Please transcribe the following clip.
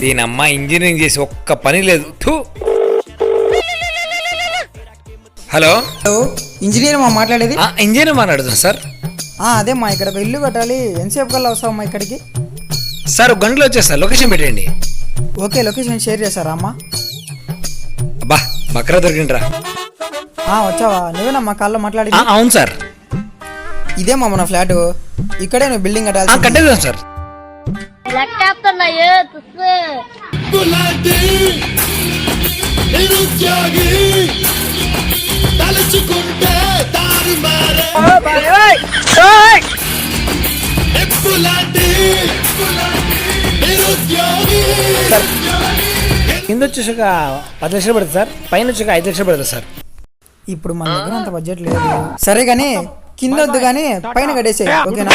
దీని అమ్మ ఇంజనీరింగ్ చేసి ఒక్క పని లేదు. థూ. హలో హలో, ఇంజనీర్ మా మాట్లాడేది? ఇంజనీర్ మాట్లాడుతున్నా సార్. అదే మా ఇక్కడ ఒక ఇల్లు కట్టాలి, ఎంతసేపు కల్లా వస్తావమ్మా ఇక్కడికి? సార్ ఒక గంటలో వచ్చేస్తా, లొకేషన్ పెట్టండి. ఓకే, లొకేషన్ షేర్ చేస్తారా అమ్మా? బా బక్రా దొరికిండ్రా. వచ్చావా? నువ్వేనా మా కాల్లో మాట్లాడి? అవును సార్. ఇదేమా మన ఫ్లాట్, ఇక్కడే నువ్వు బిల్డింగ్ కట్టాలి. కట్టేద్దాం సార్. కింద వచ్చేసి ఒక 10 లక్షలు పడుతుంది సార్, పైన వచ్చి 5 లక్షలు పడుతుంది సార్. ఇప్పుడు మన దగ్గర అంత బడ్జెట్ లేదు. సరే గానీ కింద వద్దు కానీ పైన కట్టేసే, ఓకేనా?